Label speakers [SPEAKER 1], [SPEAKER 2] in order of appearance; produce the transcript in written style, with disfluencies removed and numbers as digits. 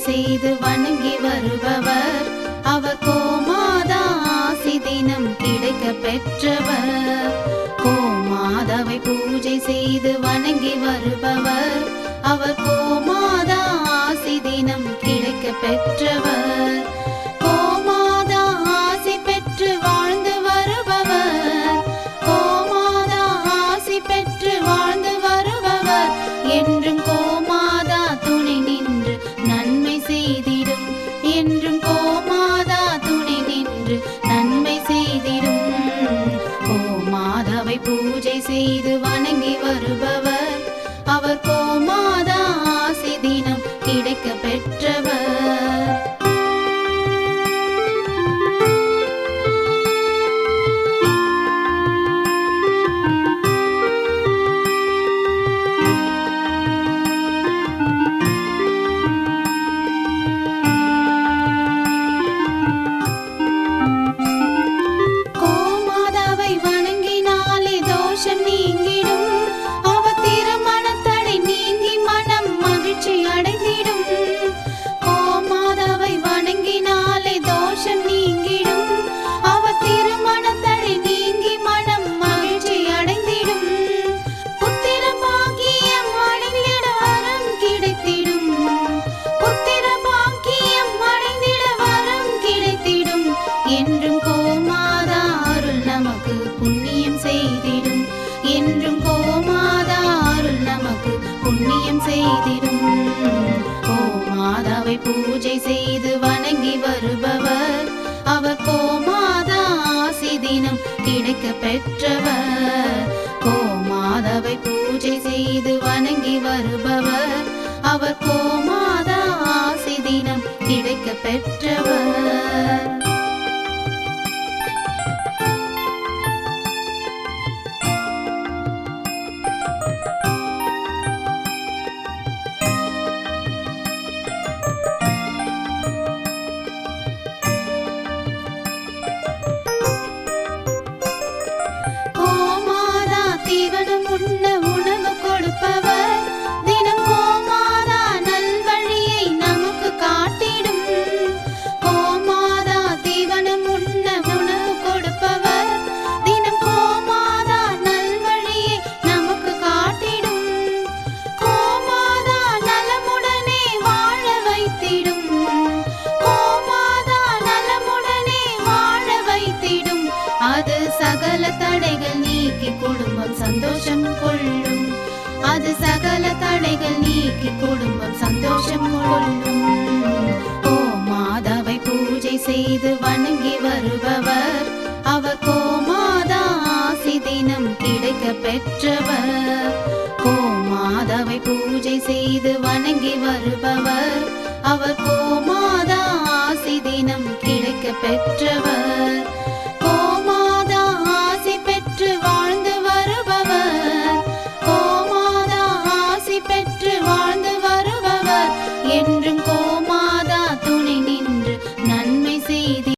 [SPEAKER 1] செய்து வணங்கி வருபவர். அவர் கோமாதா ஆசி தினம் கிடைக்க பெற்றவர். கோமாதாவை பூஜை செய்து வணங்கி வருபவர். அவர் கோமாதா ஆசி தினம் கிடைக்க பெற்றவர். கோமாதா ஆசி பெற்று வாழ்ந்து வருபவர். கோமாதா ஆசி பெற்று வாழ்ந்து வருபவர். என்றும் கோமாதா துணை நின்று நன்மை செய்திடும். என்றும் கோமாதா துணை நின்று நன்மை செய்திடும். கோமாதாவை பூஜை செய்து வணங்கி வருபவர். அவர் கோமாதா ஆசி தினம் கிடைக்க பெற்றவர். கோமாதாவை வணங்கினாலே தோஷம் நீங்கிடும். அவர் திருமணத்தடை நீங்கி மனம் மகிழ்ச்சி அடைந்திடும். கோமாதாவை வணங்கினாலே தோஷம் நீங்கிடும். அவர் திருமணத்தடை நீங்கி மனம் மகிழ்ச்சி அடைந்திடும். புத்திர பாக்கியம் அடைந்திட வரம் கிடைத்திடும். புத்திர பாக்கியம் அடைந்திட வரம் கிடைத்திடும். என்றும் கோமாதா அருள் நமக்கு புண்ணியம் செய்திடும். என்றும் கோமாதா அருள் நமக்கு புண்ணியம் செய்திடும். கோமாதாவை பூஜை செய்து வணங்கி வருபவர். அவர் கோமாதா ஆசி தினம் கிடைக்க பெற்றவர். கோமாதாவை பூஜை செய்து வணங்கி வருபவர். அவர் கோமாதா ஆசி தினம் கிடைக்க பெற்றவர். கோமாதா தீவனம் உண்ண உணவு கொடுப்பவர். தினம் கோமாதா நல்வழியை நமக்கு காட்டிடும். கோமாதா தீவனம் உண்ண உணவு கொடுப்பவர். தினம் கோமாதா நல்வழியை நமக்கு காட்டிடும். கோமாதா நலமுடனே வாழ வைத்திடும். கோமாதா நலமுடனே வாழ வைத்திடும். அது சகல தடைகள் நீக்கி குடும்பம் சந்தோஷம் கொள்ளும். அது சகல தடைகள் நீக்கி குடும்பம் சந்தோஷம் கொள்ளும். கோமாதாவை பூஜை செய்து வணங்கி வருபவர். அவர் கோமாதா ஆசி தினம் கிடைக்க பெற்றவர். கோமாதாவை பூஜை செய்து வணங்கி வருபவர். அவர் கோமாதா ஆசி தினம் கிடைக்க பெற்றவர்.